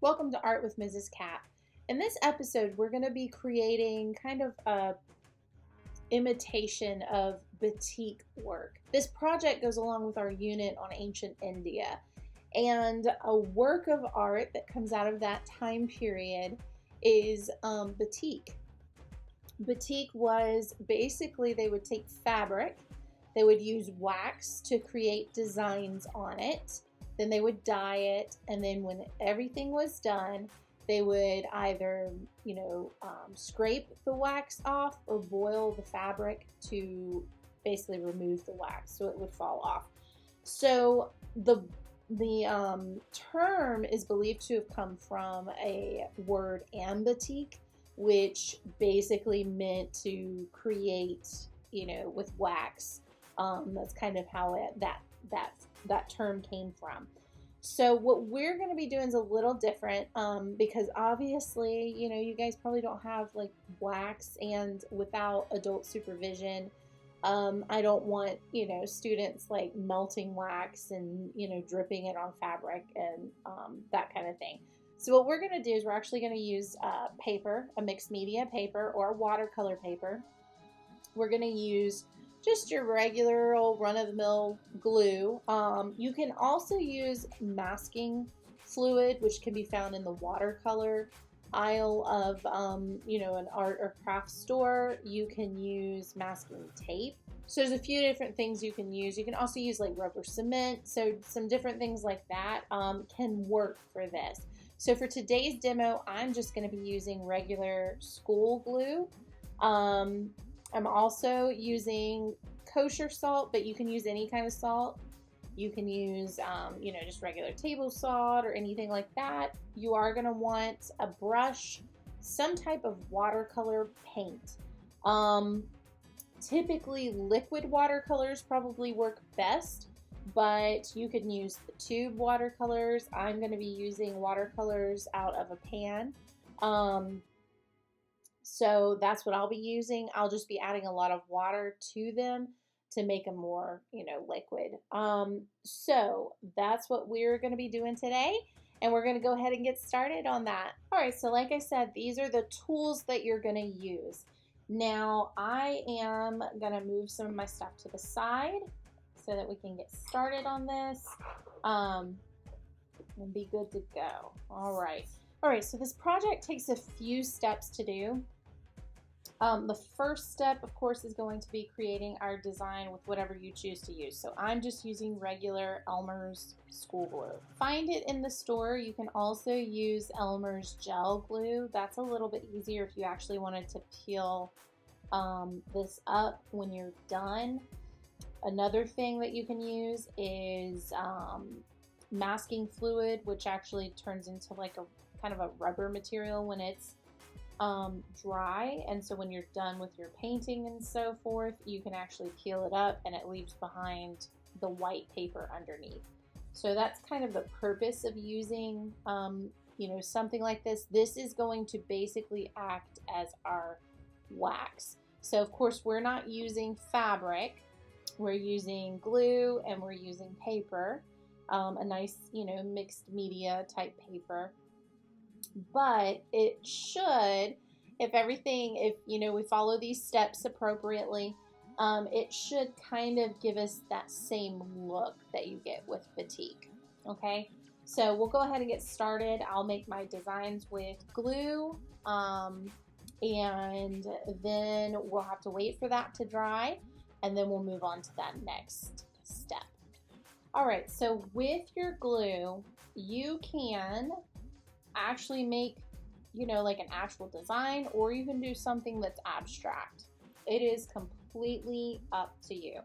Welcome to Art with Mrs. Cat. In this episode, we're going to be creating kind of a imitation of batik work. This project goes along with our unit on ancient India, and a work of art that comes out of that time period is batik. Batik was basically they would take fabric, they would use wax to create designs on it, then they would dye it, and then when everything was done, they would either, scrape the wax off or boil the fabric to basically remove the wax so it would fall off. So the term is believed to have come from a word ambatique, which basically meant to create, with wax. That's kind of how that term came from. So what we're going to be doing is a little different because obviously, you guys probably don't have like wax, and without adult supervision, I don't want, students like melting wax and, dripping it on fabric and that kind of thing. So what we're going to do is we're actually going to use paper, a mixed media paper or watercolor paper. We're going to use just your regular old run-of-the-mill glue. You can also use masking fluid, which can be found in the watercolor aisle of, an art or craft store. You can use masking tape. So there's a few different things you can use. You can also use like rubber cement. So some different things like that can work for this. So for today's demo, I'm just going to be using regular school glue. I'm also using kosher salt, but you can use any kind of salt. You can use, just regular table salt or anything like that. You are going to want a brush, some type of watercolor paint. Typically, liquid watercolors probably work best, but you can use the tube watercolors. I'm going to be using watercolors out of a pan. So that's what I'll be using. I'll just be adding a lot of water to them to make them more, liquid. So that's what we're going to be doing today. And we're going to go ahead and get started on that. All right, so like I said, these are the tools that you're going to use. Now, I am going to move some of my stuff to the side so that we can get started on this and be good to go. All right, so this project takes a few steps to do. The first step, of course, is going to be creating our design with whatever you choose to use. So I'm just using regular Elmer's school glue. Find it in the store. You can also use Elmer's gel glue. That's a little bit easier if you actually wanted to peel this up when you're done. Another thing that you can use is masking fluid, which actually turns into like a kind of a rubber material when it's dry, and so when you're done with your painting and so forth, you can actually peel it up and it leaves behind the white paper underneath. So that's kind of the purpose of using something like this. This is going to basically act as our wax. So of course we're not using fabric, we're using glue and we're using paper, a nice mixed media type paper. But it should, if we follow these steps appropriately, it should kind of give us that same look that you get with batik. Okay, so we'll go ahead and get started. I'll make my designs with glue, and then we'll have to wait for that to dry, and then we'll move on to that next step. All right, so with your glue, you can actually make, like an actual design, or you can do something that's abstract. It is completely up to you.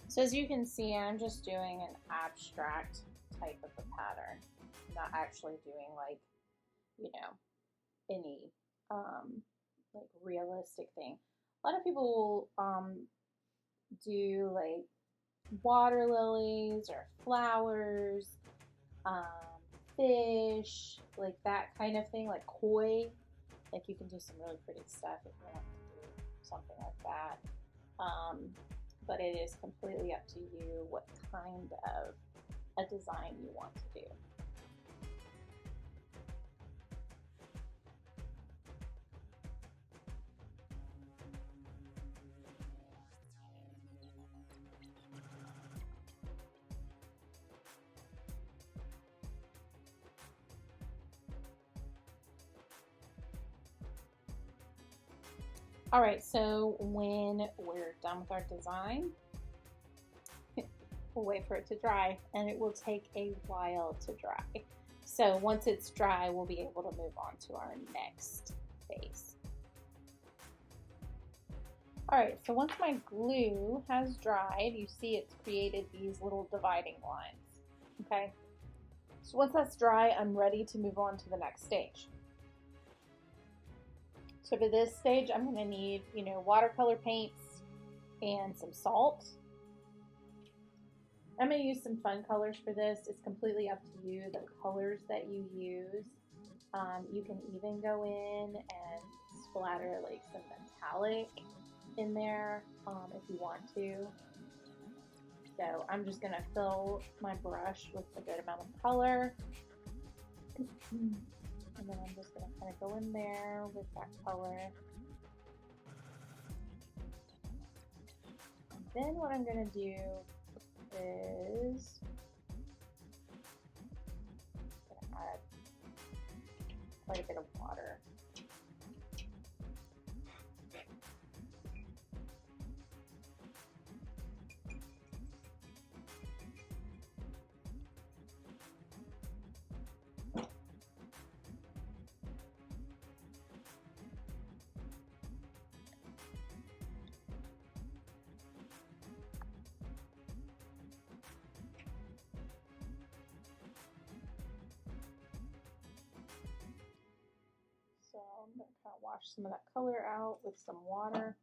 So as you can see, I'm just doing an abstract type of a pattern. I'm not actually doing like, any like realistic thing. A lot of people will do like water lilies or flowers, um, fish, like that kind of thing, like koi. Like you can do some really pretty stuff if you want to do something like that. Um, but it is completely up to you what kind of a design you want to do. All right, so when we're done with our design, we'll wait for it to dry, and it will take a while to dry. So once it's dry, we'll be able to move on to our next phase. All right, so once my glue has dried, you see it's created these little dividing lines, okay? So once that's dry, I'm ready to move on to the next stage. So for this stage, I'm gonna need, watercolor paints and some salt. I'm gonna use some fun colors for this. It's completely up to you, the colors that you use. You can even go in and splatter like some metallic in there if you want to. So I'm just gonna fill my brush with a good amount of color. And then I'm just going to kind of go in there with that color. And then what I'm going to do is I'm going to add quite a bit of water. So I'm going to kind of wash some of that color out with some water.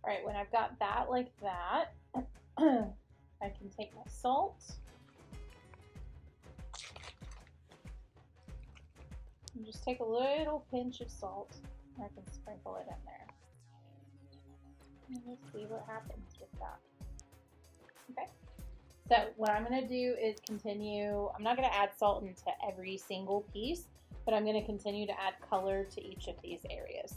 All right, when I've got that like that, I can take my salt. And just take a little pinch of salt. I can sprinkle it in there. And we'll see what happens with that. Okay. So what I'm going to do is continue. I'm not going to add salt into every single piece, but I'm going to continue to add color to each of these areas.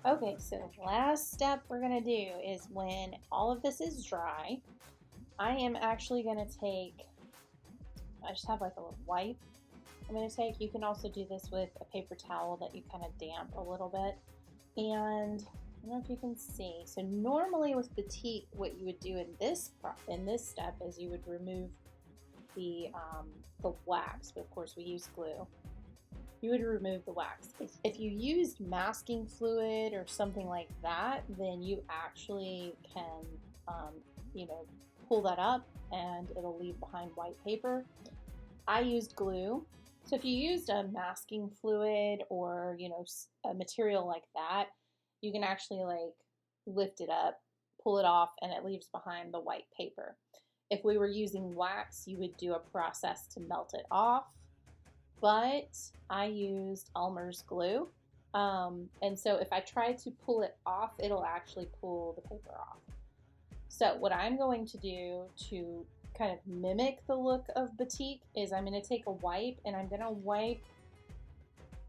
Okay, so last step we're gonna do is when all of this is dry, I am actually gonna take, I just have like a little wipe I'm gonna take. You can also do this with a paper towel that you kind of damp a little bit. And I don't know if you can see. So normally with batik, what you would do in this step is you would remove the wax, but of course we use glue. You would remove the wax. If you used masking fluid or something like that, then you actually can, you know, pull that up and it'll leave behind white paper. I used glue. So if you used a masking fluid or, you know, a material like that, you can actually like lift it up, pull it off, and it leaves behind the white paper. If we were using wax, you would do a process to melt it off, but I used Elmer's glue. And so if I try to pull it off, it'll actually pull the paper off. So what I'm going to do to kind of mimic the look of batik is I'm going to take a wipe and I'm going to wipe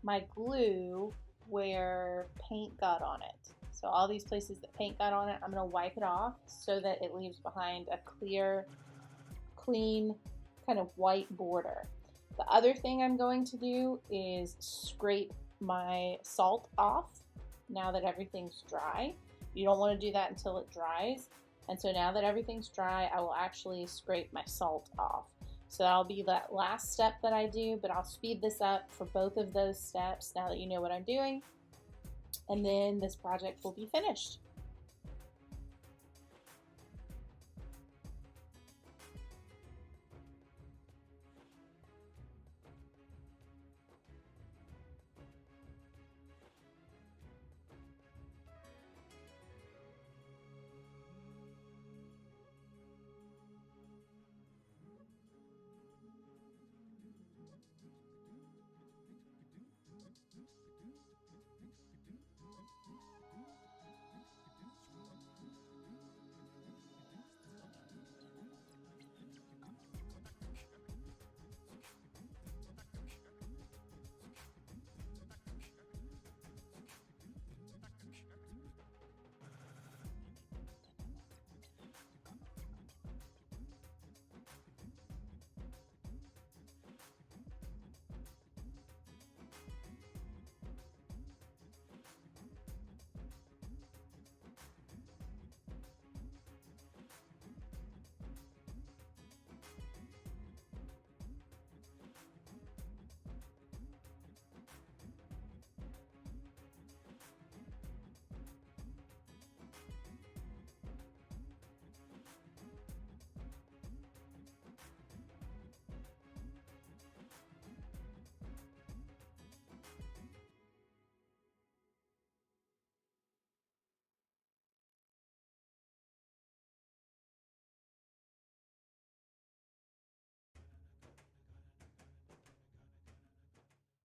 my glue where paint got on it. So all these places that paint got on it, I'm going to wipe it off so that it leaves behind a clear, clean, kind of white border. The other thing I'm going to do is scrape my salt off now that everything's dry. You don't want to do that until it dries. And so now that everything's dry, I will actually scrape my salt off. So that'll be that last step that I do, but I'll speed this up for both of those steps now that you know what I'm doing. And then this project will be finished.